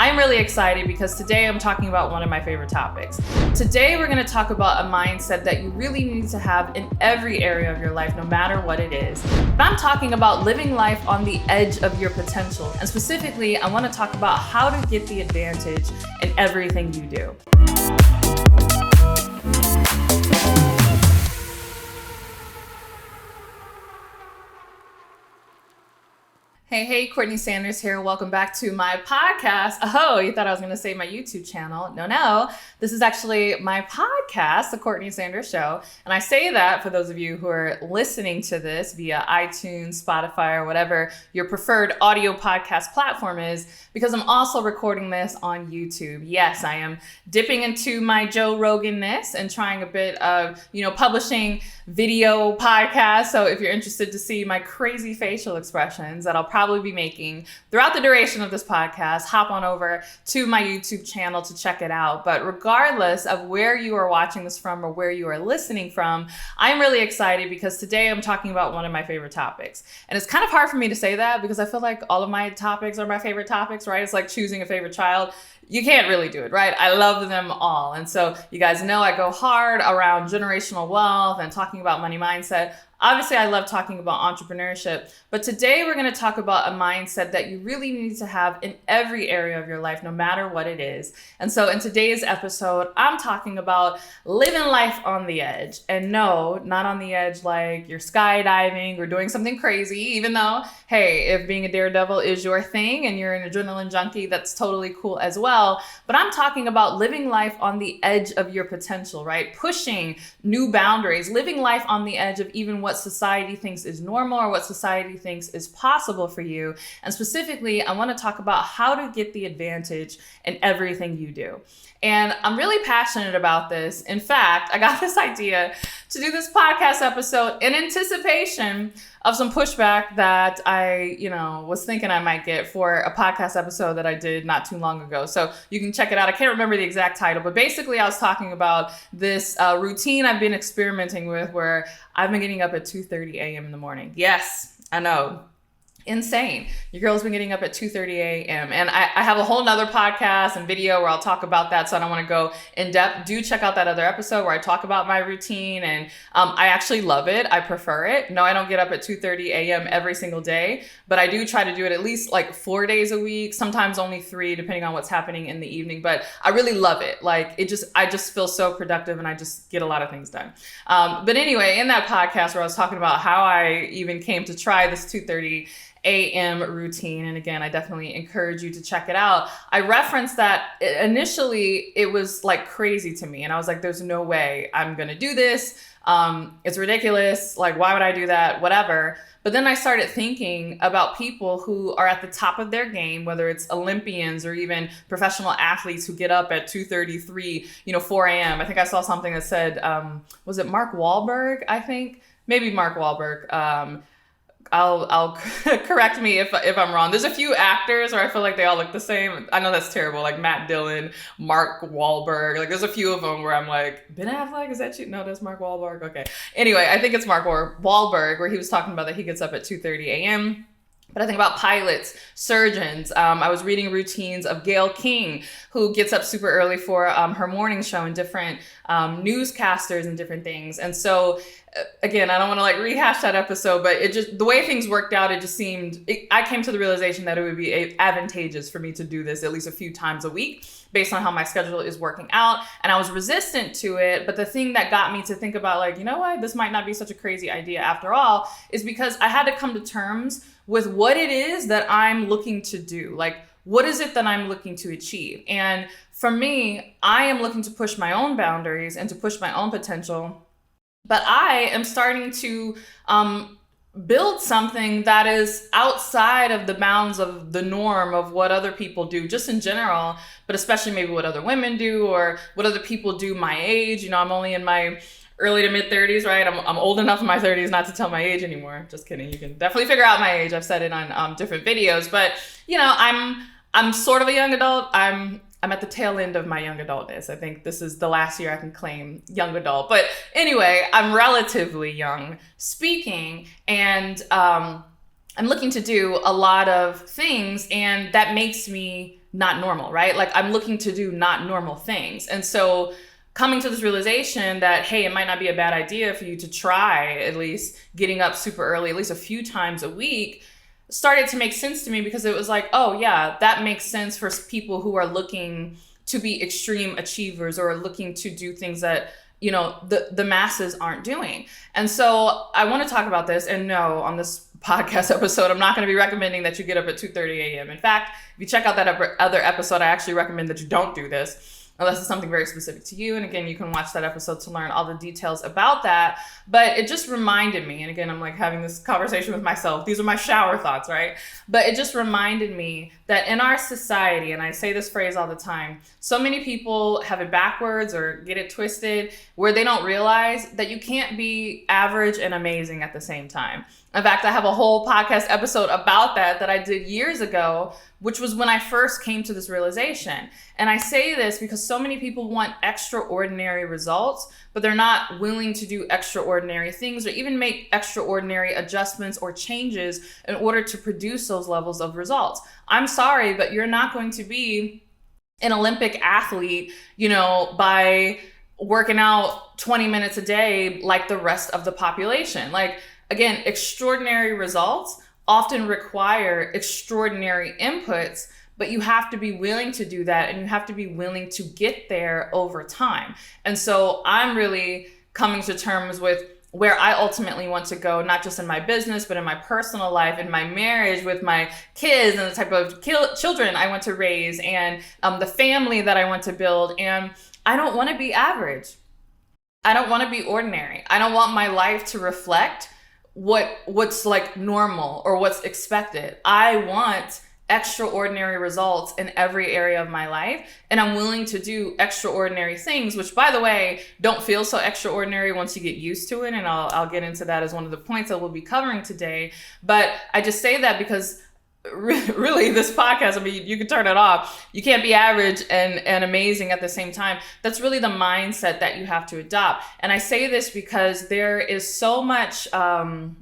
I'm really excited because today I'm talking about one of my favorite topics. Today we're going to talk about a mindset that you really need to have in every area of your life, no matter what it is. But I'm talking about living life on the edge of your potential. And specifically, I want to talk about how to get the advantage in everything you do. Hey, Courtney Sanders here. Welcome back to my podcast. Oh, you thought I was going to say my YouTube channel. No. This is actually my podcast, The Courtney Sanders Show. And I say that for those of you who are listening to this via iTunes, Spotify, or whatever your preferred audio podcast platform is, because I'm also recording this on YouTube. Yes, I am dipping into my Joe Rogan-ness and trying a bit of, publishing video podcasts. So if you're interested to see my crazy facial expressions that I'll probably be making throughout the duration of this podcast, hop on over to my YouTube channel to check it out. But regardless of where you are watching this from or where you are listening from, I'm really excited because today I'm talking about one of my favorite topics. And it's kind of hard for me to say that because I feel like all of my topics are my favorite topics, right? It's like choosing a favorite child. You can't really do it, right? I love them all. And so you guys know I go hard around generational wealth and talking about money mindset. Obviously, I love talking about entrepreneurship, but today we're going to talk about a mindset that you really need to have in every area of your life, no matter what it is. And so in today's episode, I'm talking about living life on the edge. And no, not on the edge like you're skydiving or doing something crazy, even though, hey, if being a daredevil is your thing and you're an adrenaline junkie, that's totally cool as well. But I'm talking about living life on the edge of your potential, right? Pushing new boundaries, living life on the edge of even what society thinks is normal or what society thinks is possible for you. And specifically, I want to talk about how to get the advantage in everything you do. And I'm really passionate about this. In fact, I got this idea to do this podcast episode in anticipation of some pushback that I, was thinking I might get for a podcast episode that I did not too long ago. So you can check it out. I can't remember the exact title, but basically I was talking about this routine I've been experimenting with where I've been getting up at 2:30 a.m. in the morning. Yes, I know. Insane. Your girl's been getting up at 2:30 a.m. And I have a whole nother podcast and video where I'll talk about that. So I don't want to go in depth. Do check out that other episode where I talk about my routine. And I actually love it. I prefer it. No, I don't get up at 2:30 a.m. every single day, but I do try to do it at least like 4 days a week, sometimes only 3, depending on what's happening in the evening. But I really love it. I just feel so productive and I just get a lot of things done. But anyway, in that podcast where I was talking about how I even came to try this 2:30 a.m. routine. And again, I definitely encourage you to check it out. I referenced that initially it was like crazy to me. And I was like, there's no way I'm going to do this. It's ridiculous. Like, why would I do that? Whatever. But then I started thinking about people who are at the top of their game, whether it's Olympians or even professional athletes who get up at 2:33, 4 a.m. I think I saw something that said, was it Mark Wahlberg? I think maybe Mark Wahlberg. I'll correct me if I'm wrong. There's a few actors where I feel like they all look the same. I know that's terrible. Like Matt Dillon, Mark Wahlberg. Like there's a few of them where I'm like, Ben Affleck, is that you? No, that's Mark Wahlberg. Okay. Anyway, I think it's Mark Wahlberg where he was talking about that he gets up at 2:30 a.m. But I think about pilots, surgeons. I was reading routines of Gayle King, who gets up super early for her morning show and different newscasters and different things. And so, again, I don't want to rehash that episode, but the way things worked out, it just seemed, I came to the realization that it would be advantageous for me to do this at least a few times a week based on how my schedule is working out. And I was resistant to it. But the thing that got me to think about this might not be such a crazy idea after all, is because I had to come to terms with what it is that I'm looking to do. Like, what is it that I'm looking to achieve? And for me, I am looking to push my own boundaries and to push my own potential. But I am starting to build something that is outside of the bounds of the norm of what other people do, just in general, but especially maybe what other women do or what other people do my age. I'm only in my early to mid 30s, right? I'm old enough in my 30s not to tell my age anymore. Just kidding. You can definitely figure out my age. I've said it on different videos, but I'm sort of a young adult. I'm at the tail end of my young adultness. I think this is the last year I can claim young adult. But anyway, I'm relatively young speaking, and I'm looking to do a lot of things, and that makes me not normal, right? Like I'm looking to do not normal things. And so coming to this realization that, hey, it might not be a bad idea for you to try at least getting up super early, at least a few times a week, started to make sense to me, because it was like, oh yeah, that makes sense for people who are looking to be extreme achievers or looking to do things that, you know, the masses aren't doing. And so I want to talk about this. And no, on this podcast episode, I'm not going to be recommending that you get up at 2:30 a.m. In fact, if you check out that other episode, I actually recommend that you don't do this unless it's something very specific to you. And again, you can watch that episode to learn all the details about that. But it just reminded me, and again, I'm like having this conversation with myself. These are my shower thoughts, right? But it just reminded me that in our society, and I say this phrase all the time, so many people have it backwards or get it twisted, where they don't realize that you can't be average and amazing at the same time. In fact, I have a whole podcast episode about that I did years ago, which was when I first came to this realization. And I say this because so many people want extraordinary results, but they're not willing to do extraordinary things or even make extraordinary adjustments or changes in order to produce those levels of results. I'm sorry, but you're not going to be an Olympic athlete, you know, by working out 20 minutes a day like the rest of the population. Like, again, extraordinary results often require extraordinary inputs, but you have to be willing to do that, and you have to be willing to get there over time. And so I'm really coming to terms with where I ultimately want to go, not just in my business, but in my personal life, in my marriage, with my kids, and the type of children I want to raise, and the family that I want to build. And I don't want to be average. I don't want to be ordinary. I don't want my life to reflect what's like normal or what's expected. I want extraordinary results in every area of my life, and I'm willing to do extraordinary things, which, by the way, don't feel so extraordinary once you get used to it. And I'll get into that as one of the points that we'll be covering today. But I just say that because really this podcast, I mean, you can turn it off. You can't be average and amazing at the same time. That's really the mindset that you have to adopt. And I say this because there is so much content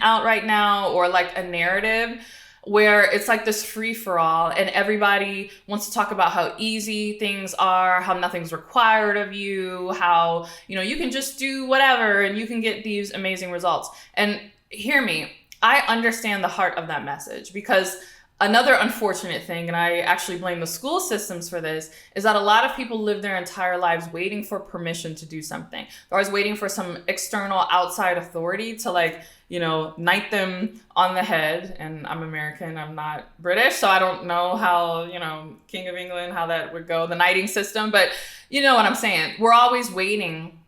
out right now, or like a narrative where it's like this free for all, and everybody wants to talk about how easy things are, how nothing's required of you, how, you know, you can just do whatever and you can get these amazing results. And hear me, I understand the heart of that message, because another unfortunate thing, and I actually blame the school systems for this, is that a lot of people live their entire lives waiting for permission to do something. They're always waiting for some external outside authority to, like, you know, knight them on the head. And I'm American, I'm not British, so I don't know how, you know, King of England, how that would go, the knighting system. But you know what I'm saying? We're always waiting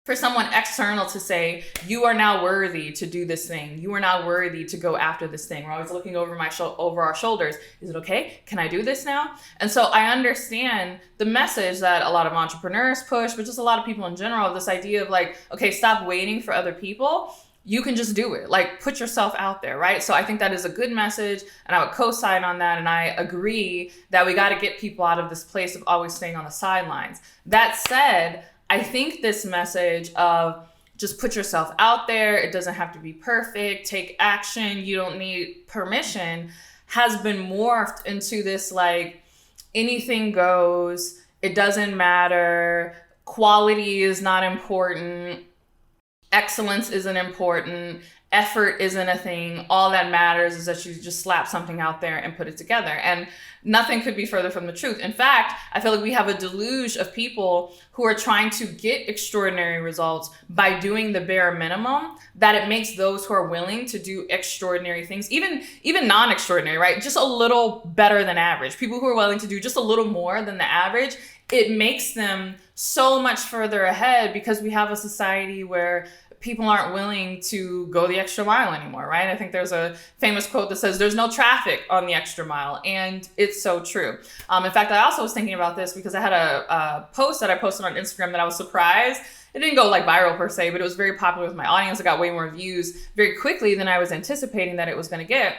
for someone external to say, you are now worthy to do this thing. You are now worthy to go after this thing. We're always looking over over our shoulders. Is it okay? Can I do this now? And so I understand the message that a lot of entrepreneurs push, but just a lot of people in general, this idea of like, okay, stop waiting for other people. You can just do it. Like, put yourself out there, right? So I think that is a good message, and I would co-sign on that. And I agree that we got to get people out of this place of always staying on the sidelines. That said, I think this message of just put yourself out there, it doesn't have to be perfect, take action, you don't need permission, has been morphed into this like anything goes, it doesn't matter, quality is not important, excellence isn't important, effort isn't a thing. All that matters is that you just slap something out there and put it together. And nothing could be further from the truth. In fact, I feel like we have a deluge of people who are trying to get extraordinary results by doing the bare minimum, that it makes those who are willing to do extraordinary things, even non-extraordinary, right? Just a little better than average. People who are willing to do just a little more than the average, it makes them so much further ahead, because we have a society where people aren't willing to go the extra mile anymore, right? I think there's a famous quote that says, there's no traffic on the extra mile. And it's so true. In fact, I also was thinking about this because I had a post that I posted on Instagram that I was surprised. It didn't go like viral per se, but it was very popular with my audience. It got way more views very quickly than I was anticipating that it was going to get.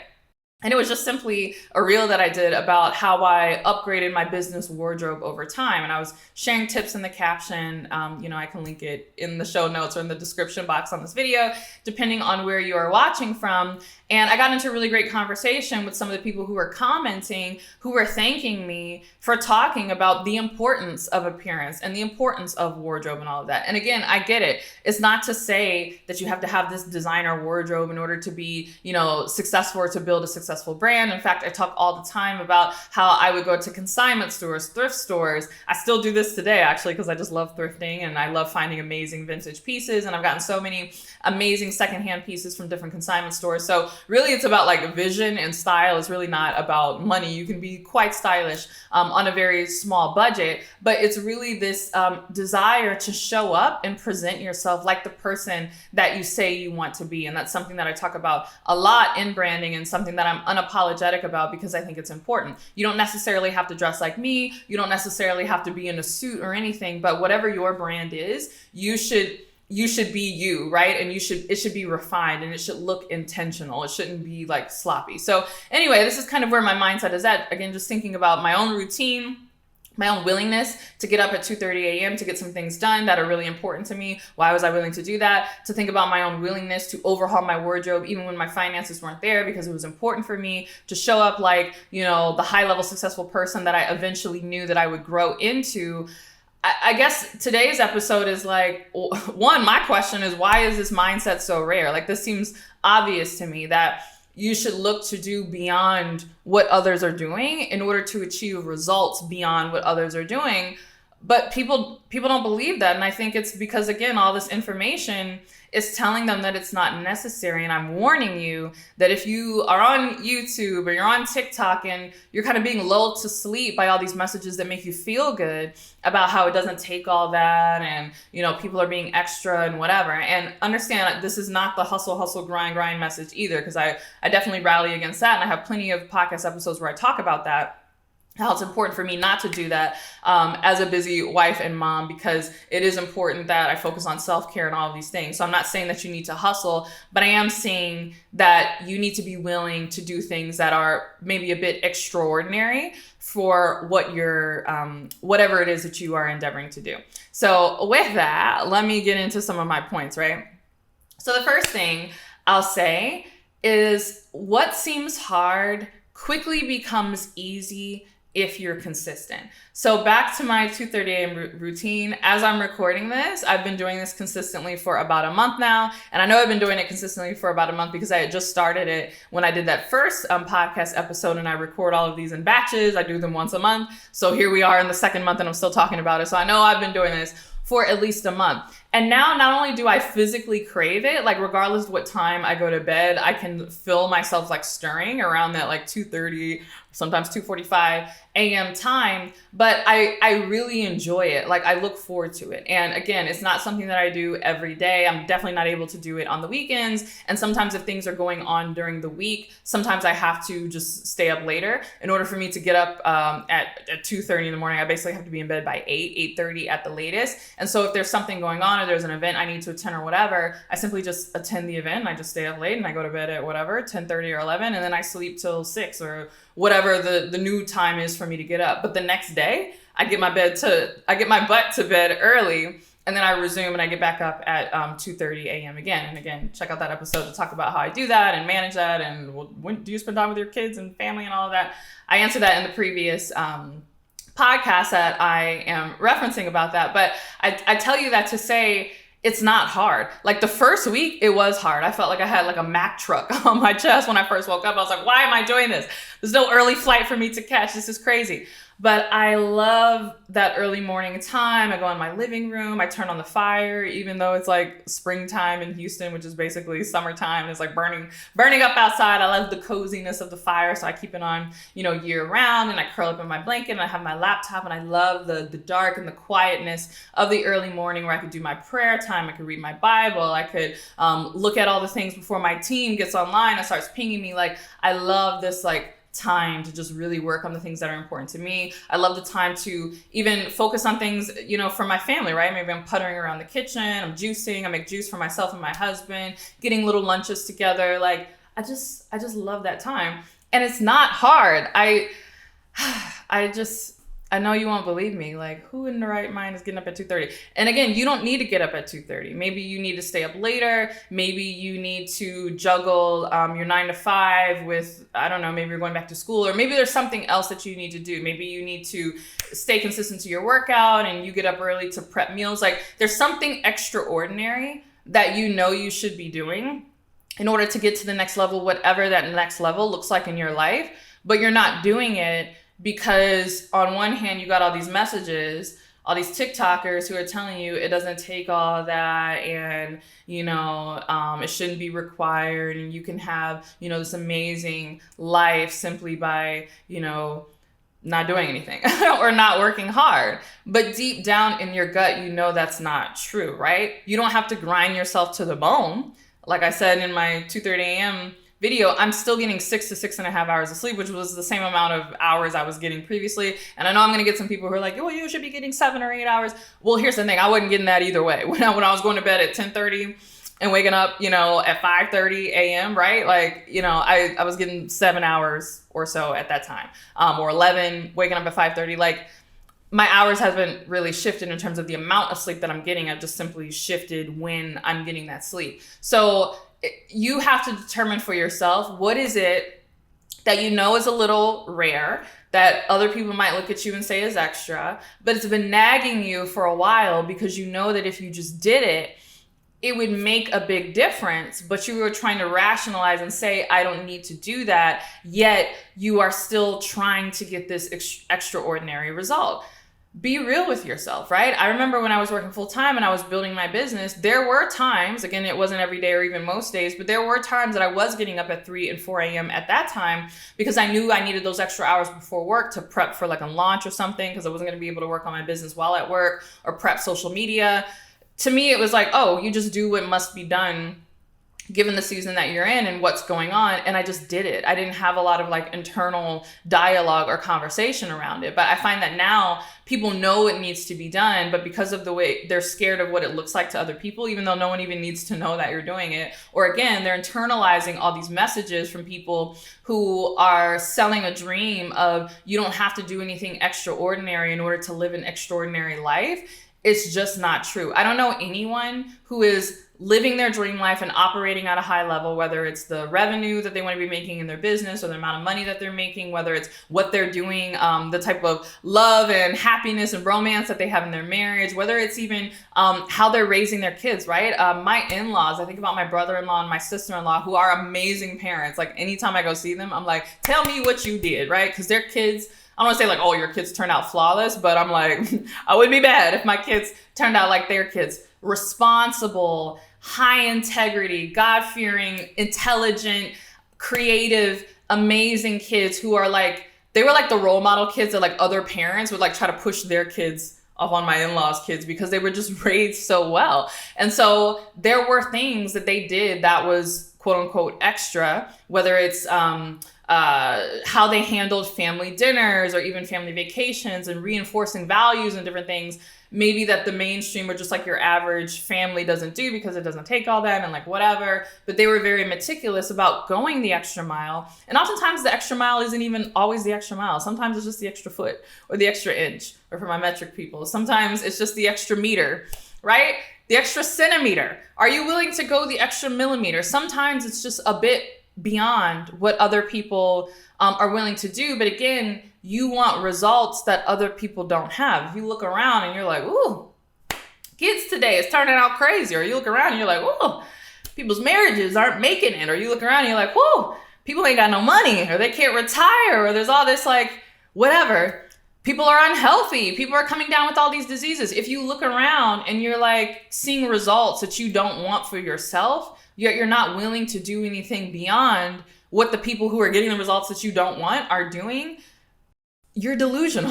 And it was just simply a reel that I did about how I upgraded my business wardrobe over time. And I was sharing tips in the caption. I can link it in the show notes or in the description box on this video, depending on where you are watching from. And I got into a really great conversation with some of the people who were commenting, who were thanking me for talking about the importance of appearance and the importance of wardrobe and all of that. And again, I get it. It's not to say that you have to have this designer wardrobe in order to be, successful or to build a successful brand. In fact, I talk all the time about how I would go to consignment stores, thrift stores. I still do this today, actually, because I just love thrifting and I love finding amazing vintage pieces. And I've gotten so many amazing secondhand pieces from different consignment stores. So really, it's about like vision and style. It's really not about money. You can be quite stylish on a very small budget, but it's really this desire to show up and present yourself like the person that you say you want to be. And that's something that I talk about a lot in branding and something that I'm unapologetic about because I think it's important. You don't necessarily have to dress like me. You don't necessarily have to be in a suit or anything, but whatever your brand is, you should be you, right? And it should be refined and it should look intentional. It shouldn't be like sloppy. So anyway, this is kind of where my mindset is at. Again, just thinking about my own routine, my own willingness to get up at 2:30 a.m. to get some things done that are really important to me. Why was I willing to do that? To think about my own willingness to overhaul my wardrobe, even when my finances weren't there, because it was important for me to show up like, the high level successful person that I eventually knew that I would grow into. I guess today's episode is like, one, my question is, why is this mindset so rare? Like, this seems obvious to me that you should look to do beyond what others are doing in order to achieve results beyond what others are doing. But people don't believe that. And I think it's because, again, all this information is telling them that it's not necessary. And I'm warning you that if you are on YouTube or you're on TikTok and you're kind of being lulled to sleep by all these messages that make you feel good about how it doesn't take all that and, people are being extra and whatever. And understand this is not the hustle, grind message either, because I definitely rally against that. And I have plenty of podcast episodes where I talk about that. How it's important for me not to do that as a busy wife and mom, because it is important that I focus on self-care and all of these things. So I'm not saying that you need to hustle, but I am saying that you need to be willing to do things that are maybe a bit extraordinary for what you're, whatever it is that you are endeavoring to do. So with that, let me get into some of my points, right? So the first thing I'll say is what seems hard quickly becomes easy if you're consistent. So back to my 2:30 a.m. routine. As I'm recording this, I've been doing this consistently for about a month now. And I know I've been doing it consistently for about a month because I had just started it when I did that first podcast episode, and I record all of these in batches. I do them once a month. So here we are in the second month and I'm still talking about it. So I know I've been doing this for at least a month. And now not only do I physically crave it, like regardless of what time I go to bed, I can feel myself like stirring around that like 2:30, sometimes 2:45 a.m. time, but I really enjoy it. Like I look forward to it. And again, it's not something that I do every day. I'm definitely not able to do it on the weekends. And sometimes if things are going on during the week, sometimes I have to just stay up later in order for me to get up at 2:30 in the morning. I basically have to be in bed by 8:30 at the latest. And so if there's something going on or there's an event I need to attend or whatever, I simply just attend the event and I just stay up late and I go to bed at whatever, 10:30 or 11, and then I sleep till 6 or whatever the new time is for me to get up. But the next day, I get my butt to bed early, and then I resume and I get back up at 2:30 a.m. again. And again, check out that episode to talk about how I do that and manage that. And when do you spend time with your kids and family and all of that? I answered that in the previous podcast that I am referencing about that. But I tell you that to say, it's not hard. Like the first week, it was hard. I felt like I had like a Mack truck on my chest when I first woke up. I was like, why am I doing this? There's no early flight for me to catch. This is crazy. But I love that early morning time. I go in my living room. I turn on the fire, even though it's like springtime in Houston, which is basically summertime. And it's like burning up outside. I love the coziness of the fire. So I keep it on, year round. And I curl up in my blanket and I have my laptop. And I love the dark and the quietness of the early morning where I could do my prayer time. I could read my Bible. I could look at all the things before my team gets online and starts pinging me. Like, I love this time to just really work on the things that are important to me. I love the time to even focus on things, for my family, right? Maybe I'm puttering around the kitchen, I'm juicing, I make juice for myself and my husband, getting little lunches together. Like, I just love that time. And it's not hard. I know you won't believe me. Like, who in the right mind is getting up at 2:30? And again, you don't need to get up at 2:30. Maybe you need to stay up later. Maybe you need to juggle your 9 to 5 with, I don't know, maybe you're going back to school, or maybe there's something else that you need to do. Maybe you need to stay consistent to your workout and you get up early to prep meals. Like, there's something extraordinary that you know you should be doing in order to get to the next level, whatever that next level looks like in your life, but you're not doing it because on one hand, you got all these messages, all these TikTokers who are telling you it doesn't take all that, and, it shouldn't be required, and you can have, this amazing life simply by, not doing anything or not working hard. But deep down in your gut, that's not true, right? You don't have to grind yourself to the bone. Like I said in my 2:30 a.m. video, I'm still getting 6 to 6.5 hours of sleep, which was the same amount of hours I was getting previously. And I know I'm going to get some people who are like, well, you should be getting 7 or 8 hours. Well, here's the thing. I wasn't getting that either way. When I was going to bed at 10:30 and waking up, at 5:30 a.m., right? Like, I was getting 7 hours or so at that time, or 11, waking up at 5:30. Like, my hours haven't really shifted in terms of the amount of sleep that I'm getting. I've just simply shifted when I'm getting that sleep. So you have to determine for yourself, what is it that is a little rare, that other people might look at you and say is extra, but it's been nagging you for a while because you know that if you just did it, it would make a big difference, but you were trying to rationalize and say, I don't need to do that, yet you are still trying to get this extraordinary result. Be real with yourself, right? I remember when I was working full time and I was building my business, there were times, again, it wasn't every day or even most days, but there were times that I was getting up at 3 and 4 a.m. at that time because I knew I needed those extra hours before work to prep for like a launch or something, because I wasn't going to be able to work on my business while at work or prep social media. To me, it was like, oh, you just do what must be done given the season that you're in and what's going on. And I just did it. I didn't have a lot of like internal dialogue or conversation around it. But I find that now people know it needs to be done, but because of the way they're scared of what it looks like to other people, even though no one even needs to know that you're doing it. Or again, they're internalizing all these messages from people who are selling a dream of you don't have to do anything extraordinary in order to live an extraordinary life. It's just not true. I don't know anyone who is living their dream life and operating at a high level, whether it's the revenue that they want to be making in their business or the amount of money that they're making, whether it's what they're doing, the type of love and happiness and romance that they have in their marriage, whether it's even how they're raising their kids, right? My in-laws, I think about my brother-in-law and my sister-in-law, who are amazing parents. Like anytime I go see them, I'm like, tell me what you did, right? Because their kids, I don't want to say like, oh, your kids turned out flawless, but I'm like, I wouldn't be bad if my kids turned out like their kids. Responsible, high integrity, God-fearing, intelligent, creative, amazing kids who are like, they were like the role model kids that like other parents would like try to push their kids off on my in-laws' kids because they were just raised so well. And so there were things that they did that was quote unquote extra, whether it's how they handled family dinners or even family vacations and reinforcing values and different things, maybe that the mainstream or just like your average family doesn't do because it doesn't take all that and like whatever. But they were very meticulous about going the extra mile. And oftentimes the extra mile isn't even always the extra mile. Sometimes it's just the extra foot or the extra inch, or for my metric people, sometimes it's just the extra meter, right? The extra centimeter. Are you willing to go the extra millimeter? Sometimes it's just a bit beyond what other people are willing to do. But again, you want results that other people don't have. If you look around and you're like, ooh, kids today is turning out crazy. Or you look around and you're like, ooh, people's marriages aren't making it. Or you look around and you're like, whoa, people ain't got no money, or they can't retire, or there's all this like whatever. People are unhealthy. People are coming down with all these diseases. If you look around and you're like seeing results that you don't want for yourself, yet you're not willing to do anything beyond what the people who are getting the results that you don't want are doing, you're delusional,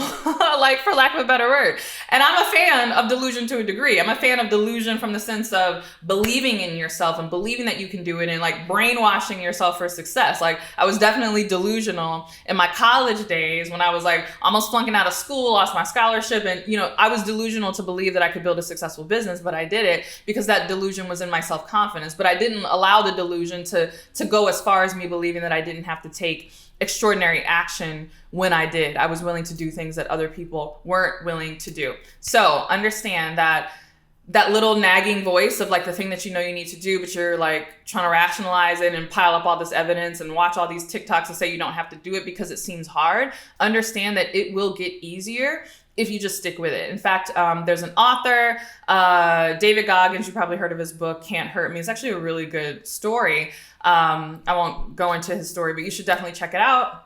like for lack of a better word. And I'm a fan of delusion to a degree. I'm a fan of delusion from the sense of believing in yourself and believing that you can do it and like brainwashing yourself for success. Like I was definitely delusional in my college days when I was like almost flunking out of school, lost my scholarship. And, I was delusional to believe that I could build a successful business, but I did it because that delusion was in my self-confidence. But I didn't allow the delusion to go as far as me believing that I didn't have to take extraordinary action when I did. I was willing to do things that other people weren't willing to do. So understand that little nagging voice of like the thing that you know you need to do, but you're like trying to rationalize it and pile up all this evidence and watch all these TikToks and say you don't have to do it because it seems hard. Understand that it will get easier if you just stick with it. In fact, there's an author, David Goggins, you probably heard of his book, Can't Hurt Me. It's actually a really good story. I won't go into his story, but you should definitely check it out.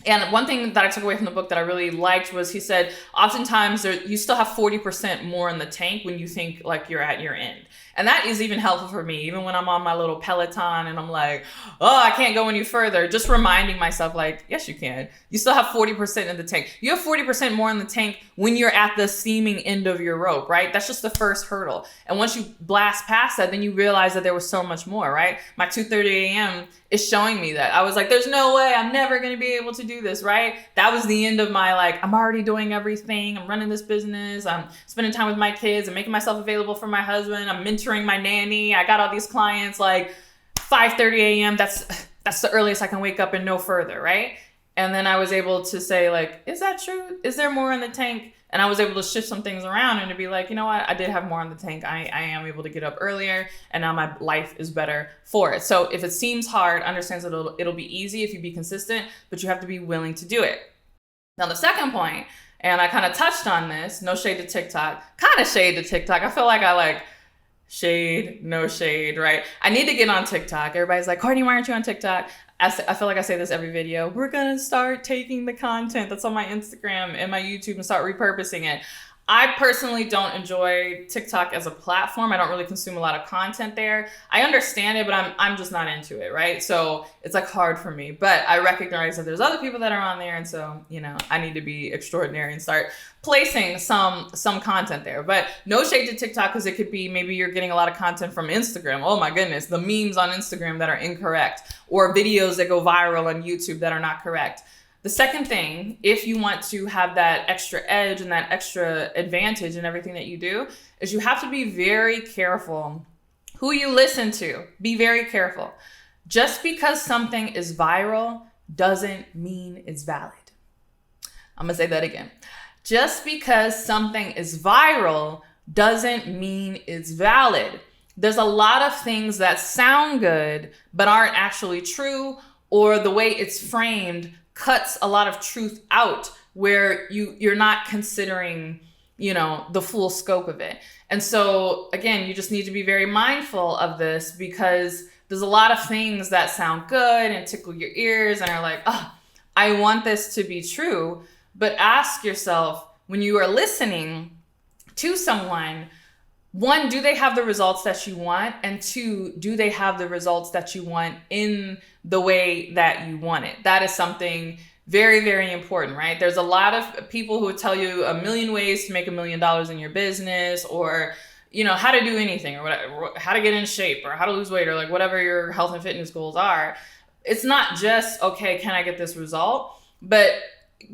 And one thing that I took away from the book that I really liked was he said, oftentimes you still have 40% more in the tank when you think like you're at your end. And that is even helpful for me, even when I'm on my little Peloton and I'm like, oh, I can't go any further. Just reminding myself like, yes, you can. You still have 40% in the tank. You have 40% more in the tank when you're at the seeming end of your rope, right? That's just the first hurdle. And once you blast past that, then you realize that there was so much more, right? My 2:30 a.m. is showing me that. I was like, there's no way I'm never going to be able to do this, right? That was the end of my like, I'm already doing everything. I'm running this business. I'm spending time with my kids. I'm making myself available for my husband. I'm mentoring my nanny. I got all these clients like 5:30 a.m. That's the earliest I can wake up and no further, right? And then I was able to say like, is that true? Is there more in the tank? And I was able to shift some things around and to be like, you know what? I did have more in the tank. I am able to get up earlier and now my life is better for it. So if it seems hard, understand that it'll be easy if you be consistent, but you have to be willing to do it. Now the second point, and I kind of touched on this, no shade to TikTok, kind of shade to TikTok. I feel like I like shade, no shade, right? I need to get on TikTok. Everybody's like, Courtney, why aren't you on TikTok? I feel like I say this every video. We're going to start taking the content that's on my Instagram and my YouTube and start repurposing it. I personally don't enjoy TikTok as a platform. I don't really consume a lot of content there. I understand it, but I'm just not into it, right? So it's like hard for me, but I recognize that there's other people that are on there. And so, you know, I need to be extraordinary and start placing some content there. But no shade to TikTok, because it could be maybe you're getting a lot of content from Instagram. Oh my goodness, the memes on Instagram that are incorrect, or videos that go viral on YouTube that are not correct. The second thing, if you want to have that extra edge and that extra advantage in everything that you do, is you have to be very careful who you listen to. Be very careful. Just because something is viral doesn't mean it's valid. I'm gonna say that again. Just because something is viral doesn't mean it's valid. There's a lot of things that sound good but aren't actually true, or the way it's framed cuts a lot of truth out where you're not considering, you know, the full scope of it. And so again, you just need to be very mindful of this, because there's a lot of things that sound good and tickle your ears and are like, oh, I want this to be true. But ask yourself, when you are listening to someone, one, do they have the results that you want? And two, do they have the results that you want in the way that you want it? That is something very, very important, right? There's a lot of people who would tell you a million ways to make $1 million in your business, or, you know, how to do anything, or whatever, how to get in shape, or how to lose weight, or like whatever your health and fitness goals are. It's not just, okay, can I get this result? But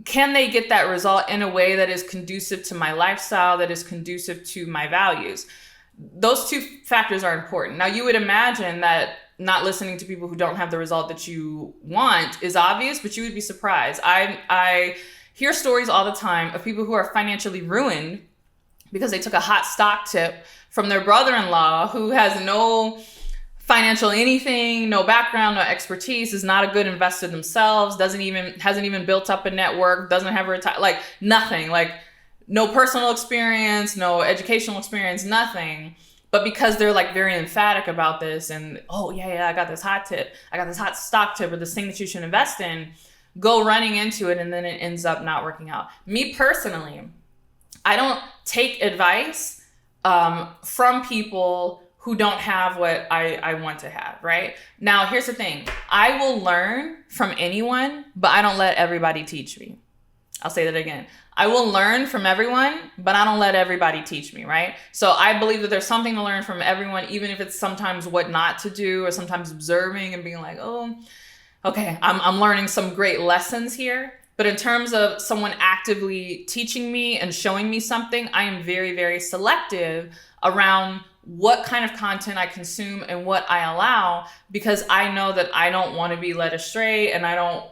can they get that result in a way that is conducive to my lifestyle, that is conducive to my values? Those two factors are important. Now, you would imagine that not listening to people who don't have the result that you want is obvious, but you would be surprised. I hear stories all the time of people who are financially ruined because they took a hot stock tip from their brother-in-law who has no financial anything, no background, no expertise, is not a good investor themselves, hasn't even built up a network, doesn't have like nothing, like no personal experience, no educational experience, nothing. But because they're like very emphatic about this and, oh yeah, I got this hot tip, I got this hot stock tip, or this thing that you should invest in, go running into it, and then it ends up not working out. Me personally, I don't take advice from people who don't have what I want to have, right? Now, here's the thing. I will learn from anyone, but I don't let everybody teach me. I'll say that again. I will learn from everyone, but I don't let everybody teach me, right? So I believe that there's something to learn from everyone, even if it's sometimes what not to do, or sometimes observing and being like, oh, okay, I'm learning some great lessons here. But in terms of someone actively teaching me and showing me something, I am very, very selective around what kind of content I consume and what I allow, because I know that I don't want to be led astray, and I don't,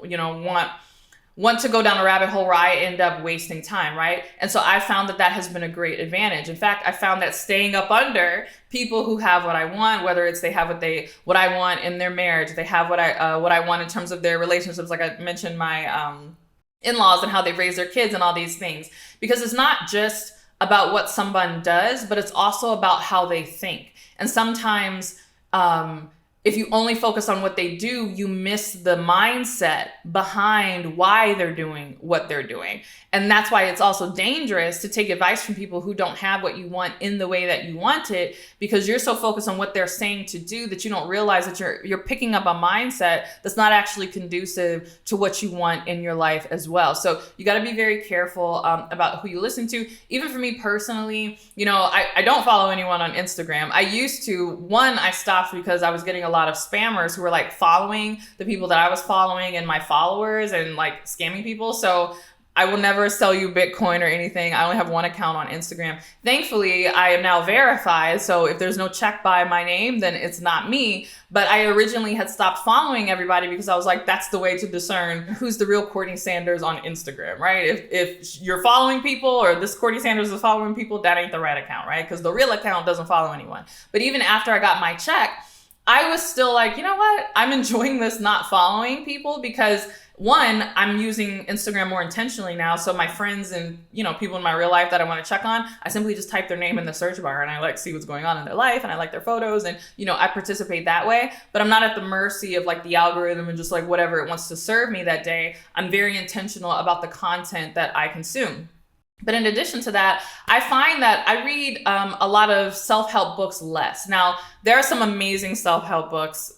want to go down a rabbit hole where I end up wasting time, right? And so I found that has been a great advantage. In fact, I found that staying up under people who have what I want, whether it's they have what I want in their marriage, they have what I want in terms of their relationships, like I mentioned my in-laws and how they raise their kids and all these things, because it's not just about what someone does, but it's also about how they think. And sometimes if you only focus on what they do, you miss the mindset behind why they're doing what they're doing. And that's why it's also dangerous to take advice from people who don't have what you want in the way that you want it, because you're so focused on what they're saying to do that you don't realize that you're picking up a mindset that's not actually conducive to what you want in your life as well. So you got to be very careful about who you listen to. Even for me personally, I don't follow anyone on Instagram. I used to. I stopped because I was getting a lot of spammers who were like following the people that I was following and my followers and like scamming people. So I will never sell you Bitcoin or anything. I only have one account on Instagram. Thankfully, I am now verified. So if there's no check by my name, then it's not me. But I originally had stopped following everybody because I was like, that's the way to discern who's the real Courtney Sanders on Instagram, right? If you're following people, or this Courtney Sanders is following people, that ain't the right account, right? Because the real account doesn't follow anyone. But even after I got my check, I was still like, you know what? I'm enjoying this not following people, because one, I'm using Instagram more intentionally now. So my friends and, people in my real life that I want to check on, I simply just type their name in the search bar and I see what's going on in their life, and I like their photos, and, I participate that way. But I'm not at the mercy of like the algorithm and just like whatever it wants to serve me that day. I'm very intentional about the content that I consume. But in addition to that, I find that I read a lot of self-help books less. Now, there are some amazing self-help books,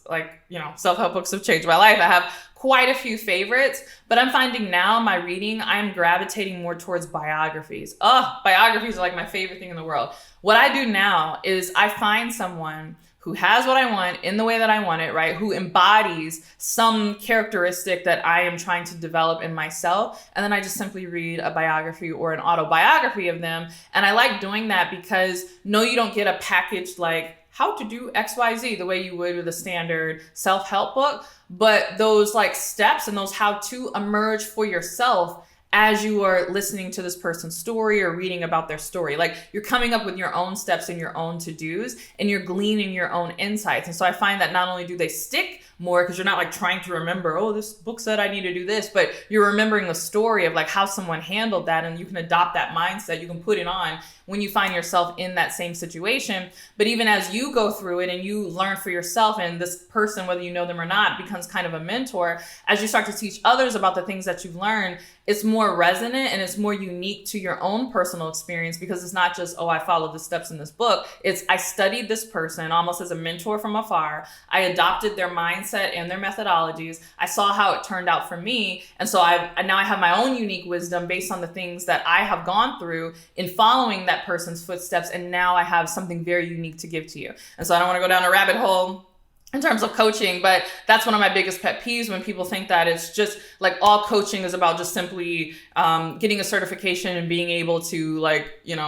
self-help books have changed my life. I have quite a few favorites, but I'm finding now my reading, I'm gravitating more towards biographies. Biographies are like my favorite thing in the world. What I do now is I find someone who has what I want in the way that I want it, right? Who embodies some characteristic that I am trying to develop in myself. And then I just simply read a biography or an autobiography of them. And I like doing that because no, you don't get a package like how to do XYZ the way you would with a standard self-help book, but those like steps and those how to emerge for yourself as you are listening to this person's story or reading about their story. Like, you're coming up with your own steps and your own to-dos, and you're gleaning your own insights. And so I find that not only do they stick more, because you're not like trying to remember, this book said I need to do this, but you're remembering the story of like how someone handled that, and you can adopt that mindset. You can put it on when you find yourself in that same situation. But even as you go through it and you learn for yourself, and this person, whether you know them or not, becomes kind of a mentor, as you start to teach others about the things that you've learned, it's more resonant and it's more unique to your own personal experience, because it's not just, I followed the steps in this book. It's, I studied this person almost as a mentor from afar. I adopted their mindset and their methodologies. I saw how it turned out for me. And so now I have my own unique wisdom based on the things that I have gone through in following that person's footsteps. And now I have something very unique to give to you. And so I don't want to go down a rabbit hole in terms of coaching, but that's one of my biggest pet peeves, when people think that it's just like all coaching is about just simply getting a certification and being able to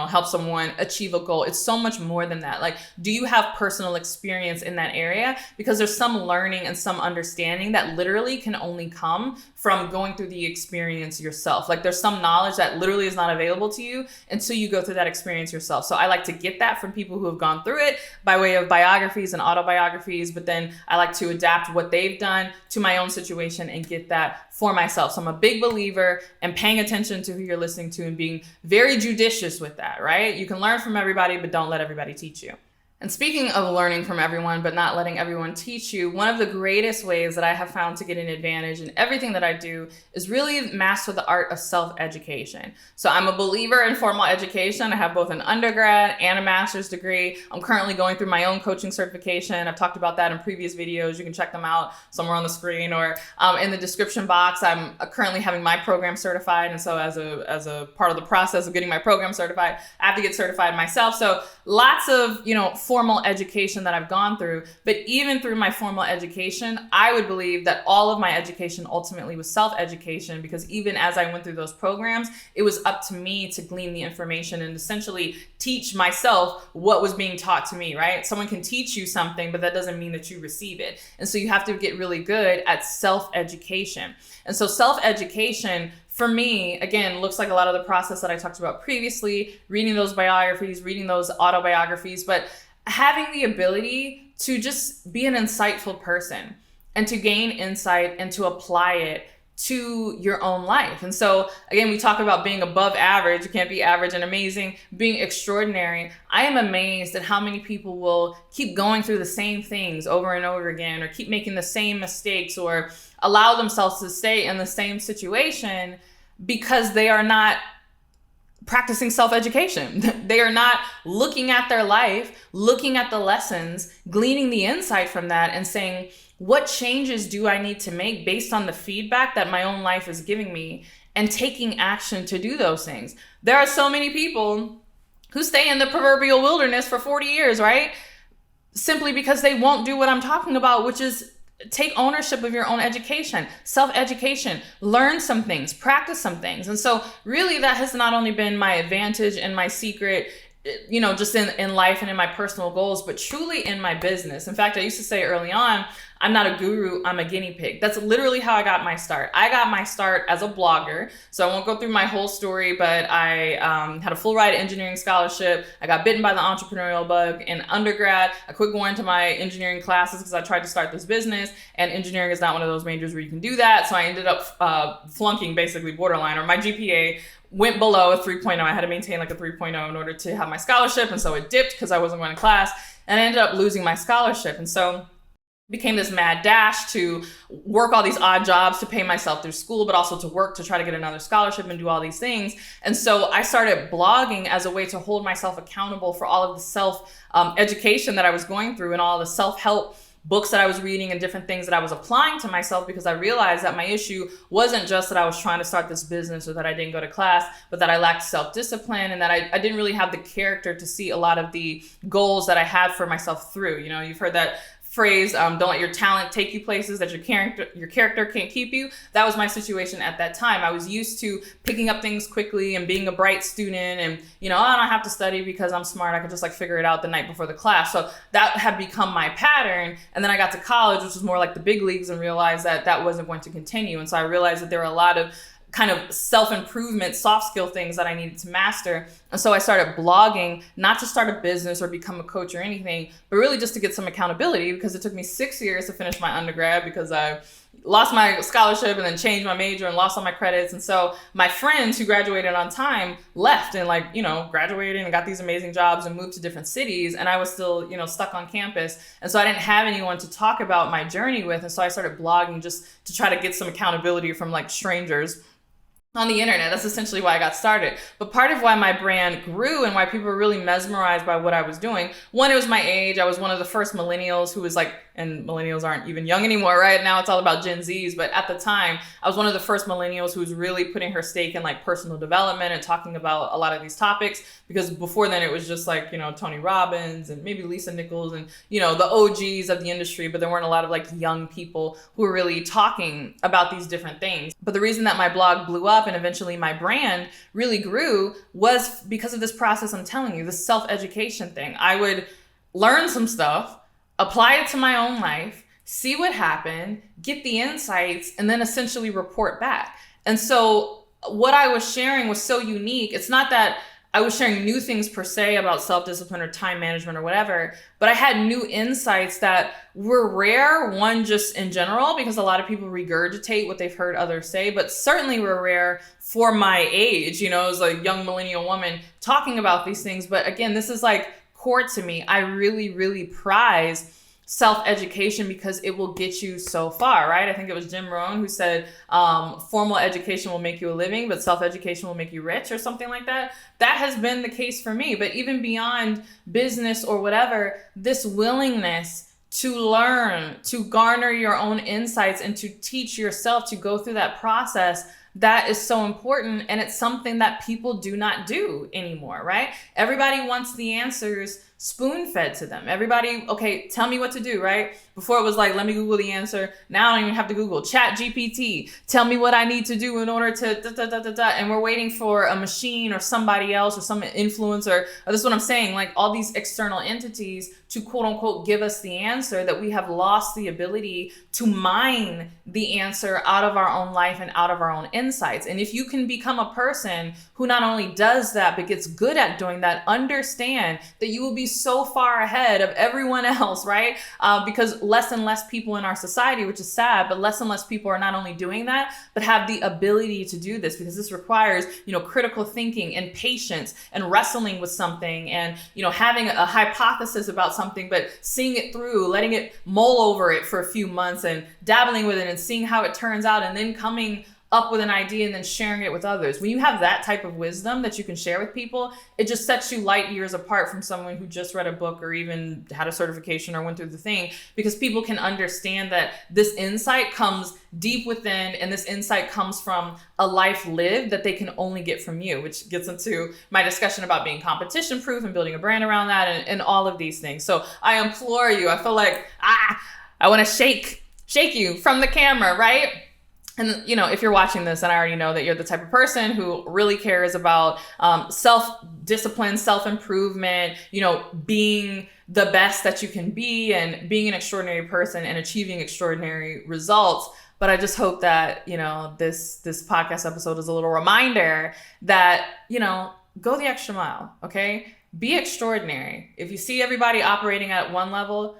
help someone achieve a goal. It's so much more than that. Like, do you have personal experience in that area? Because there's some learning and some understanding that literally can only come from going through the experience yourself. Like, there's some knowledge that literally is not available to you until you go through that experience yourself. So I like to get that from people who have gone through it by way of biographies and autobiographies, but then I like to adapt what they've done to my own situation and get that for myself. So I'm a big believer in paying attention to who you're listening to and being very judicious with that, right? You can learn from everybody, but don't let everybody teach you. And speaking of learning from everyone, but not letting everyone teach you, one of the greatest ways that I have found to get an advantage in everything that I do is really master the art of self-education. So I'm a believer in formal education. I have both an undergrad and a master's degree. I'm currently going through my own coaching certification. I've talked about that in previous videos. You can check them out somewhere on the screen or in the description box. I'm currently having my program certified. And so as a part of the process of getting my program certified, I have to get certified myself. So lots of, formal education that I've gone through. But even through my formal education, I would believe that all of my education ultimately was self-education, because even as I went through those programs, it was up to me to glean the information and essentially teach myself what was being taught to me, right? Someone can teach you something, but that doesn't mean that you receive it. And so you have to get really good at self-education. And so self-education, for me, again, looks like a lot of the process that I talked about previously, reading those biographies, reading those autobiographies, but having the ability to just be an insightful person and to gain insight and to apply it to your own life. And so again, we talk about being above average. You can't be average and amazing, being extraordinary. I am amazed at how many people will keep going through the same things over and over again, or keep making the same mistakes, or allow themselves to stay in the same situation because they are not practicing self-education. They are not looking at their life, looking at the lessons, gleaning the insight from that, and saying, what changes do I need to make based on the feedback that my own life is giving me, and taking action to do those things. There are so many people who stay in the proverbial wilderness for 40 years, right? Simply because they won't do what I'm talking about, which is take ownership of your own education, self-education, learn some things, practice some things. And so really that has not only been my advantage and my secret, just in life and in my personal goals, but truly in my business. In fact, I used to say early on, I'm not a guru, I'm a guinea pig. That's literally how I got my start. I got my start as a blogger. So I won't go through my whole story, but I had a full ride engineering scholarship. I got bitten by the entrepreneurial bug in undergrad. I quit going to my engineering classes because I tried to start this business, and engineering is not one of those majors where you can do that. So I ended up flunking, basically borderline, or my GPA went below a 3.0. I had to maintain like a 3.0 in order to have my scholarship. And so it dipped because I wasn't going to class, and I ended up losing my scholarship. And so became this mad dash to work all these odd jobs to pay myself through school, but also to work to try to get another scholarship and do all these things. And so I started blogging as a way to hold myself accountable for all of the self-education that I was going through, and all the self-help books that I was reading and different things that I was applying to myself, because I realized that my issue wasn't just that I was trying to start this business or that I didn't go to class, but that I lacked self-discipline, and that I didn't really have the character to see a lot of the goals that I had for myself through. You've heard that phrase, don't let your talent take you places that your character can't keep you. That was my situation at that time. I was used to picking up things quickly and being a bright student, and I don't have to study because I'm smart. I could just figure it out the night before the class. So that had become my pattern. And then I got to college, which was more like the big leagues, and realized that that wasn't going to continue. And so I realized that there were a lot of kind of self-improvement, soft skill things that I needed to master. And so I started blogging, not to start a business or become a coach or anything, but really just to get some accountability, because it took me 6 years to finish my undergrad, because I lost my scholarship and then changed my major and lost all my credits. And so my friends who graduated on time left and graduated and got these amazing jobs and moved to different cities. And I was still, stuck on campus. And so I didn't have anyone to talk about my journey with. And so I started blogging just to try to get some accountability from strangers on the internet. That's essentially why I got started. But part of why my brand grew and why people were really mesmerized by what I was doing, one, it was my age. I was one of the first millennials who was and millennials aren't even young anymore, right? Now it's all about Gen Zs. But at the time, I was one of the first millennials who was really putting her stake in personal development and talking about a lot of these topics. Because before then it was just Tony Robbins and maybe Lisa Nichols and, the OGs of the industry. But there weren't a lot of young people who were really talking about these different things. But the reason that my blog blew up and eventually my brand really grew was because of this process I'm telling you, this self-education thing. I would learn some stuff, apply it to my own life, see what happened, get the insights, and then essentially report back. And so what I was sharing was so unique. It's not that I was sharing new things per se about self-discipline or time management or whatever, but I had new insights that were rare, one, just in general, because a lot of people regurgitate what they've heard others say, but certainly were rare for my age, as a young millennial woman talking about these things. But again, this is core to me. I really, really prize self-education because it will get you so far, right? I think it was Jim Rohn who said, formal education will make you a living, but self-education will make you rich, or something like that. That has been the case for me. But even beyond business or whatever, this willingness to learn, to garner your own insights, and to teach yourself, to go through that process, that is so important. And it's something that people do not do anymore, right? Everybody wants the answers spoon-fed to them. Everybody, okay, tell me what to do, right? Before it was like, let me Google the answer. Now I don't even have to Google. Chat GPT, tell me what I need to do in order to and we're waiting for a machine or somebody else or some influencer, or this is what I'm saying, like all these external entities to quote unquote give us the answer, that we have lost the ability to mine the answer out of our own life and out of our own insights. And if you can become a person who not only does that, but gets good at doing that, understand that you will be so far ahead of everyone else, right? Because less and less people in our society, which is sad, but less and less people are not only doing that, but have the ability to do this, because this requires, critical thinking and patience and wrestling with something and, having a hypothesis about something, but seeing it through, letting it mull over it for a few months and dabbling with it and seeing how it turns out, and then coming up with an idea and then sharing it with others. When you have that type of wisdom that you can share with people, it just sets you light years apart from someone who just read a book or even had a certification or went through the thing, because people can understand that this insight comes deep within, and this insight comes from a life lived that they can only get from you, which gets into my discussion about being competition proof and building a brand around that and all of these things. So I implore you, I feel like, I want to shake you from the camera, right? And, if you're watching this, and I already know that you're the type of person who really cares about self-discipline, self-improvement, being the best that you can be and being an extraordinary person and achieving extraordinary results. But I just hope that, this podcast episode is a little reminder that, go the extra mile, okay? Be extraordinary. If you see everybody operating at one level,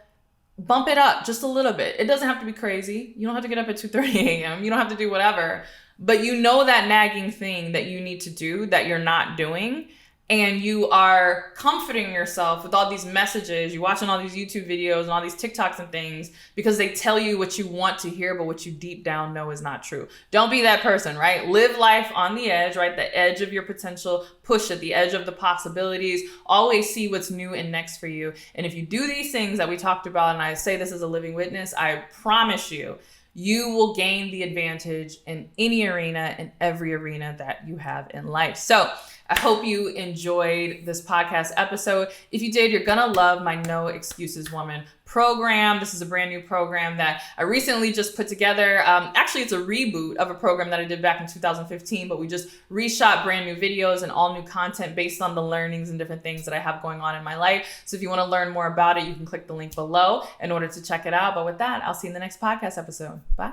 bump it up just a little bit. It doesn't have to be crazy. You don't have to get up at 2:30 a.m. You don't have to do whatever. But that nagging thing that you need to do that you're not doing, and you are comforting yourself with all these messages. You're watching all these YouTube videos and all these TikToks and things because they tell you what you want to hear, but what you deep down know is not true. Don't be that person, right? Live life on the edge, right? The edge of your potential. Push at the edge of the possibilities. Always see what's new and next for you. And if you do these things that we talked about, and I say this as a living witness, I promise you, you will gain the advantage in any arena, in every arena that you have in life. So I hope you enjoyed this podcast episode. If you did, you're gonna love my No Excuses Woman program. This is a brand new program that I recently just put together. Actually, it's a reboot of a program that I did back in 2015, but we just reshot brand new videos and all new content based on the learnings and different things that I have going on in my life. So if you want to learn more about it, you can click the link below in order to check it out. But with that, I'll see you in the next podcast episode. Bye.